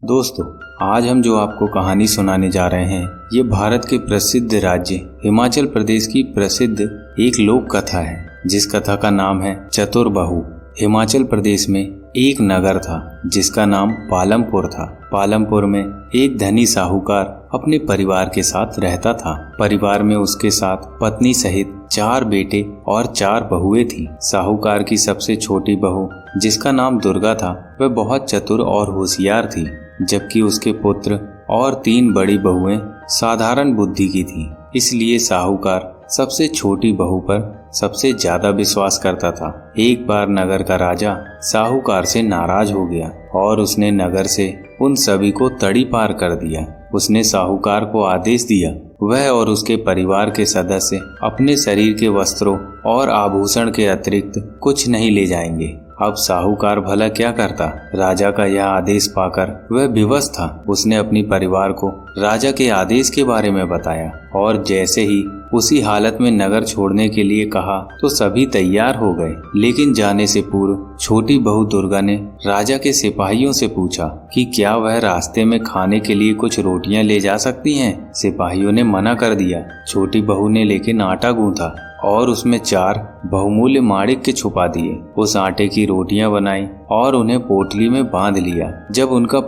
दोस्तों, आज हम जो आपको कहानी सुनाने जा रहे हैं ये भारत के प्रसिद्ध राज्य हिमाचल प्रदेश की प्रसिद्ध एक लोक कथा है जिस कथा का नाम है चतुर्बाहु। हिमाचल प्रदेश में एक नगर था जिसका नाम पालमपुर था। पालमपुर में एक धनी साहूकार अपने परिवार के साथ रहता था। परिवार में उसके साथ पत्नी सहित 4 बेटे और 4 बहुएं थी। साहूकार की सबसे छोटी बहू जिसका नाम दुर्गा था वह बहुत चतुर और होशियार थी, जबकि उसके पुत्र और 3 बड़ी बहुएं साधारण बुद्धि की थी। इसलिए साहूकार सबसे छोटी बहू पर सबसे ज्यादा विश्वास करता था। एक बार नगर का राजा साहूकार से नाराज हो गया और उसने नगर से उन सभी को तड़ी पार कर दिया। उसने साहूकार को आदेश दिया वह और उसके परिवार के सदस्य अपने शरीर के वस्त्रों और आभूषण के अतिरिक्त कुछ नहीं ले जाएंगे। अब साहूकार भला क्या करता। राजा का यह आदेश पाकर वह विवश था। उसने अपनी परिवार को राजा के आदेश के बारे में बताया और जैसे ही उसी हालत में नगर छोड़ने के लिए कहा तो सभी तैयार हो गए। लेकिन जाने से पूर्व छोटी बहू दुर्गा ने राजा के सिपाहियों से पूछा कि क्या वह रास्ते में खाने के लिए कुछ रोटियां ले जा सकती हैं। सिपाहियों ने मना कर दिया। छोटी बहू ने लेकिन आटा गूंथा और उसमें 4 बहुमूल्य माणिक के छुपा दिए। उस आटे की रोटियां बनाई और उन्हें पोटली में बांध लिया। जब उनका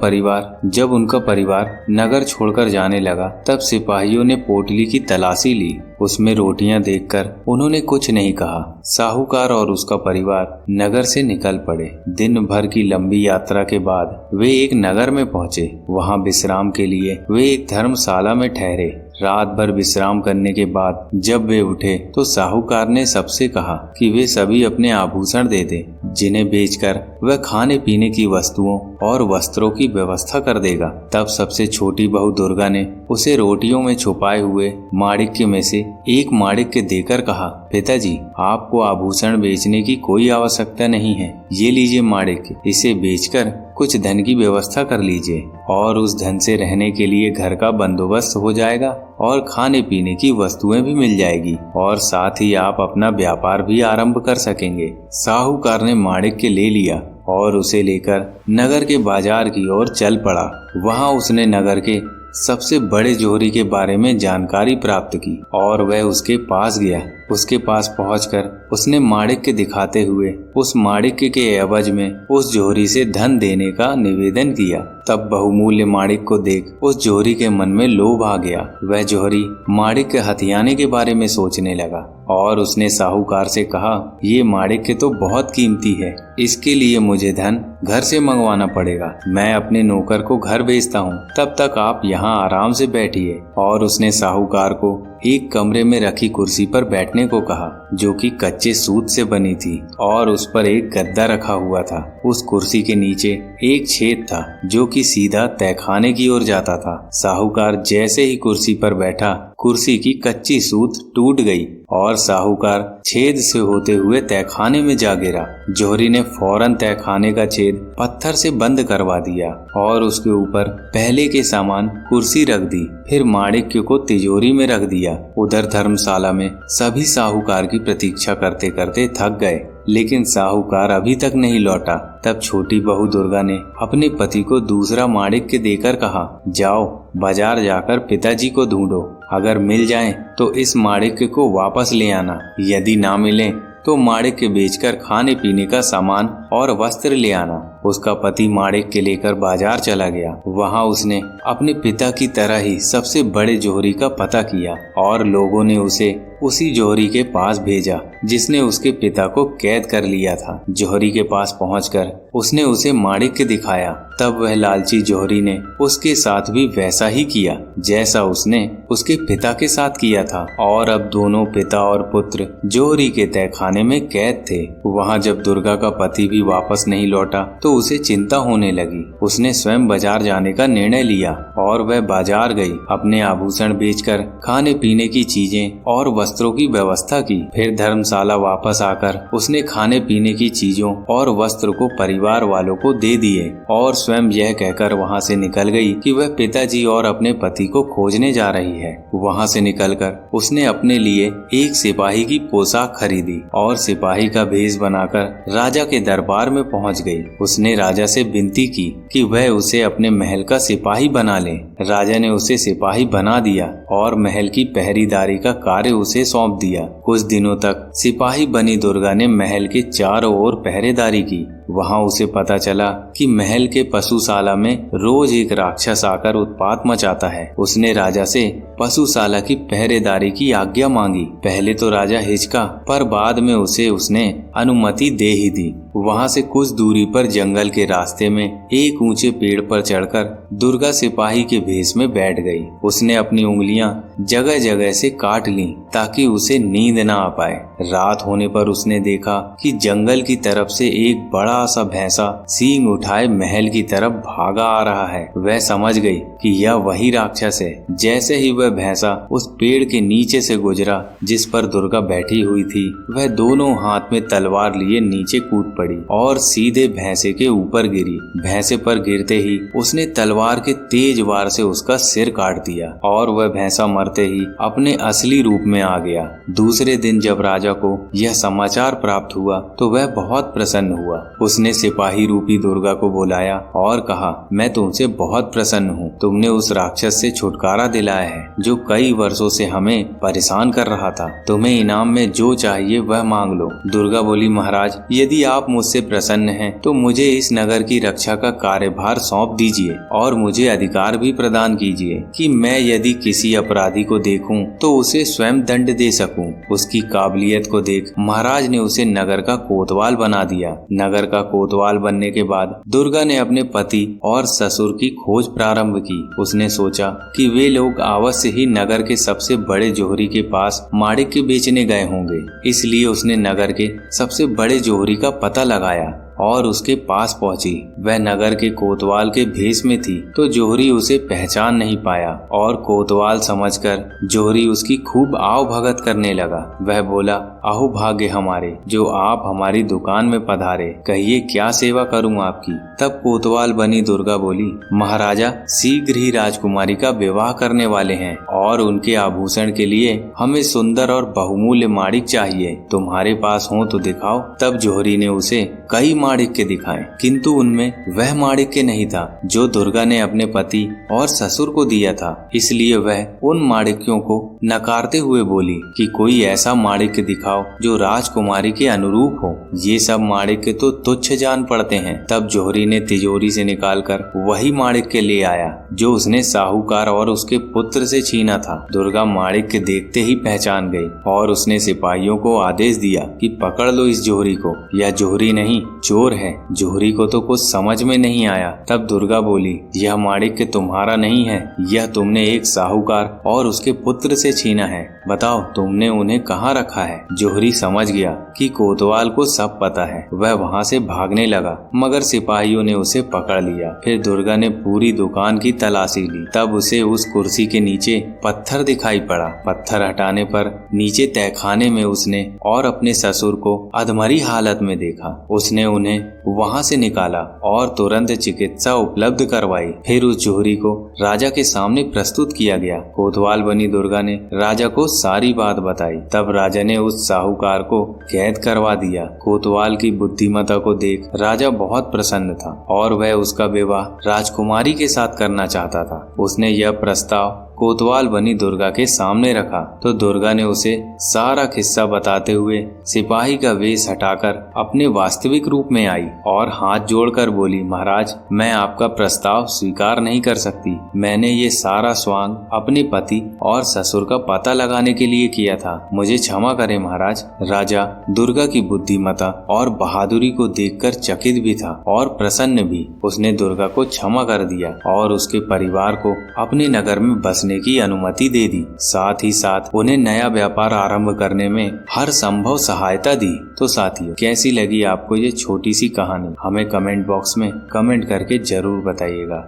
परिवार नगर छोड़कर जाने लगा तब सिपाहियों ने पोटली की तलाशी ली। उसमें रोटियां देखकर उन्होंने कुछ नहीं कहा। साहूकार और उसका परिवार नगर से निकल पड़े। दिन भर की लंबी यात्रा के बाद वे एक नगर में पहुंचे। वहां विश्राम के लिए वे एक धर्मशाला में ठहरे। रात भर विश्राम करने के बाद जब वे उठे तो साहूकार ने सबसे कहा कि वे सभी अपने आभूषण दे दें, जिन्हें बेचकर वह खाने पीने की वस्तुओं और वस्त्रों की व्यवस्था कर देगा। तब सबसे छोटी बहू दुर्गा ने उसे रोटियों में छुपाए हुए माणिक्य में से एक माणिक्य देकर कहा, पिताजी, आपको आभूषण बेचने की कोई आवश्यकता नहीं है। ये लीजिए माणिक्य, इसे बेचकर कुछ धन की व्यवस्था कर लीजिए और उस धन से रहने के लिए घर का बंदोबस्त हो जाएगा और खाने पीने की वस्तुएं भी मिल जाएगी और साथ ही आप अपना व्यापार भी आरंभ कर सकेंगे। साहूकार ने माणिक्य ले लिया और उसे लेकर नगर के बाजार की ओर चल पड़ा। वहां उसने नगर के सबसे बड़े जोहरी के बारे में जानकारी प्राप्त की और वह उसके पास गया। उसके पास पहुंचकर उसने माणिक्य दिखाते हुए उस माणिक्य के एवज में उस जोहरी से धन देने का निवेदन किया। तब बहुमूल्य माणिक्य को देख उस जोहरी के मन में लोभ आ गया। वह जोहरी माणिक्य हथियाने के बारे में सोचने लगा और उसने साहूकार से कहा, ये माणिक्य तो बहुत कीमती है, इसके लिए मुझे धन घर से मंगवाना पड़ेगा। मैं अपने नौकर को घर भेजता हूँ, तब तक आप यहाँ आराम से बैठिए। और उसने साहूकार को एक कमरे में रखी कुर्सी पर बैठने को कहा जो कि कच्चे सूत से बनी थी और उस पर एक गद्दा रखा हुआ था। उस कुर्सी के नीचे एक छेद था जो कि सीधा तहखाने की ओर जाता था। साहूकार जैसे ही कुर्सी पर बैठा कुर्सी की कच्ची सूत टूट गई और साहूकार छेद से होते हुए तहखाने में जा गिरा। जोहरी ने फौरन तहखाने का छेद पत्थर से बंद करवा दिया और उसके ऊपर पहले के सामान कुर्सी रख दी। फिर माणिक्य को तिजोरी में रख दिया। उधर धर्मशाला में सभी साहूकार की प्रतीक्षा करते करते थक गए, लेकिन साहूकार अभी तक नहीं लौटा। तब छोटी बहू दुर्गा ने अपने पति को दूसरा माणिक्य देकर कहा, जाओ बाजार जाकर पिताजी को ढूंढो, अगर मिल जाएं तो इस माणिक्य को वापस ले आना, यदि ना मिले तो माणिक्य बेचकर खाने पीने का सामान और वस्त्र ले आना। उसका पति माणिक्य लेकर बाजार चला गया। वहां उसने अपने पिता की तरह ही सबसे बड़े जोहरी का पता किया और लोगों ने उसे उसी जोहरी के पास भेजा जिसने उसके पिता को कैद कर लिया था। जोहरी के पास पहुंचकर उसने उसे माणिक्य दिखाया। तब वह लालची जोहरी ने उसके साथ भी वैसा ही किया जैसा उसने उसके पिता के साथ किया था और अब दोनों पिता और पुत्र जोहरी के तहखाने में कैद थे। वहां जब दुर्गा का पति भी वापस नहीं लौटा तो उसे चिंता होने लगी। उसने स्वयं बाजार जाने का निर्णय लिया और वह बाजार गई। अपने आभूषण बेचकर खाने पीने की चीजें और वस्त्रों की व्यवस्था की। फिर धर्मशाला वापस आकर उसने खाने पीने की चीजों और वस्त्र को परिवार वालों को दे दिए और स्वयं यह कहकर वहाँ से निकल गई कि वह पिताजी और अपने पति को खोजने जा रही है। वहाँ से निकलकर उसने अपने लिए एक सिपाही की पोशाक खरीदी और सिपाही का भेष बनाकर राजा के दरबार में पहुँच गई। उसने राजा से विनती की कि वह उसे अपने महल का सिपाही बना ले। राजा ने उसे सिपाही बना दिया और महल की पहरेदारी का कार्य उसे सौंप दिया। कुछ दिनों तक सिपाही बनी दुर्गा ने महल के चारों ओर पहरेदारी की। वहाँ उसे पता चला कि महल के पशुशाला में रोज एक राक्षस आकर उत्पात मचाता है। उसने राजा से पशुशाला की पहरेदारी की आज्ञा मांगी। पहले तो राजा हिचका, पर बाद में उसने अनुमति दे ही दी। वहाँ से कुछ दूरी पर जंगल के रास्ते में एक ऊंचे पेड़ पर चढ़कर दुर्गा सिपाही के भेष में बैठ गई। उसने अपनी उंगलियां जगह जगह से काट लीं ताकि उसे नींद न आ पाए। रात होने पर उसने देखा कि जंगल की तरफ से एक बड़ा सा भैंसा सींग उठाए महल की तरफ भागा आ रहा है। वह समझ गई कि यह वही राक्षस है। जैसे ही वह भैंसा उस पेड़ के नीचे से गुजरा जिस पर दुर्गा बैठी हुई थी, वह दोनों हाथ में तलवार लिए नीचे कूद पड़ी और सीधे भैंसे के ऊपर गिरी। भैंसे पर गिरते ही उसने तलवार के तेज वार से उसका सिर काट दिया और वह भैंसा मरते ही अपने असली रूप में आ गया। दूसरे दिन जब राजा को यह समाचार प्राप्त हुआ तो वह बहुत प्रसन्न हुआ। उसने सिपाही रूपी दुर्गा को बुलाया और कहा, मैं तुमसे बहुत प्रसन्न हूँ। तुमने उस राक्षस से छुटकारा दिलाया है जो कई वर्षों से हमें परेशान कर रहा था। तुम्हें इनाम में जो चाहिए वह मांग लो। दुर्गा बोली, महाराज, यदि आप मुझसे प्रसन्न हैं तो मुझे इस नगर की रक्षा का कार्यभार सौंप दीजिए और मुझे अधिकार भी प्रदान कीजिए कि मैं यदि किसी अपराधी को देखूं तो उसे स्वयं दंड दे सकूं। उसकी काबिलियत को देख महाराज ने उसे नगर का कोतवाल बना दिया। नगर का कोतवाल बनने के बाद दुर्गा ने अपने पति और ससुर की खोज प्रारंभ की। उसने सोचा कि वे लोग अवश्य ही नगर के सबसे बड़े जोहरी के पास माणिक्य बेचने गए होंगे। इसलिए उसने नगर के सबसे बड़े जोहरी का पता लगाया और उसके पास पहुंची। वह नगर के कोतवाल के भेष में थी तो जोहरी उसे पहचान नहीं पाया और कोतवाल समझकर जोहरी उसकी खूब आव भगत करने लगा। वह बोला, अहो भाग्य हमारे जो आप हमारी दुकान में पधारे, कहिए क्या सेवा करूं आपकी। तब कोतवाल बनी दुर्गा बोली, महाराजा शीघ्र ही राजकुमारी का विवाह करने वाले हैं और उनके आभूषण के लिए हमें सुंदर और बहुमूल्य माणिक चाहिए। तुम्हारे पास हो तो दिखाओ। तब जोहरी ने उसे कई माणिक्य दिखाए, किंतु उनमें वह माणिक्य नहीं था जो दुर्गा ने अपने पति और ससुर को दिया था। इसलिए वह उन माणिक्यों को नकारते हुए बोली कि कोई ऐसा माणिक्य दिखाओ जो राजकुमारी के अनुरूप हो। ये सब माणिक्य तो तुच्छ जान पड़ते हैं। तब जोहरी ने तिजोरी से निकालकर वही माणिक्य ले आया जो उसने साहूकार और उसके पुत्र से छीना था। दुर्गा माणिक्य देखते ही पहचान गई और उसने सिपाहियों को आदेश दिया कि पकड़ लो इस जोहरी को। यह जोहरी नहीं, चोर है। जोहरी को तो कुछ समझ में नहीं आया। तब दुर्गा बोली, यह माणिक्य तुम्हारा नहीं है, यह तुमने एक साहूकार और उसके पुत्र से छीना है। बताओ तुमने उन्हें कहाँ रखा है। जोहरी समझ गया कि कोतवाल को सब पता है। वह वहाँ से भागने लगा मगर सिपाहियों ने उसे पकड़ लिया। फिर दुर्गा ने पूरी दुकान की तलाशी ली। तब उसे उस कुर्सी के नीचे पत्थर दिखाई पड़ा। पत्थर हटाने पर नीचे तहखाने में उसने और अपने ससुर को अधमरी हालत में देखा। उसने उन्हें वहाँ से निकाला और तुरंत चिकित्सा उपलब्ध करवाई। फिर उस जोहरी को राजा के सामने प्रस्तुत किया गया। कोतवाल बनी दुर्गा ने राजा को सारी बात बताई। तब राजा ने उस साहूकार को कैद करवा दिया। कोतवाल की बुद्धिमत्ता को देख राजा बहुत प्रसन्न था और वह उसका विवाह राजकुमारी के साथ करना चाहता था। उसने यह प्रस्ताव कोतवाल बनी दुर्गा के सामने रखा तो दुर्गा ने उसे सारा किस्सा बताते हुए सिपाही का वेश हटाकर अपने वास्तविक रूप में आई और हाथ जोड़कर बोली, महाराज मैं आपका प्रस्ताव स्वीकार नहीं कर सकती। मैंने ये सारा स्वांग अपने पति और ससुर का पता लगाने के लिए किया था। मुझे क्षमा करें महाराज। राजा दुर्गा की बुद्धिमत्ता और बहादुरी को देखकर चकित भी था और प्रसन्न भी। उसने दुर्गा को क्षमा कर दिया और उसके परिवार को अपने नगर में बसने की अनुमति दे दी। साथ ही साथ उन्हें नया व्यापार आरंभ करने में हर संभव सहायता दी। तो साथियों, कैसी लगी आपको ये छोटी सी कहानी? हमें कमेंट बॉक्स में कमेंट करके जरूर बताइएगा।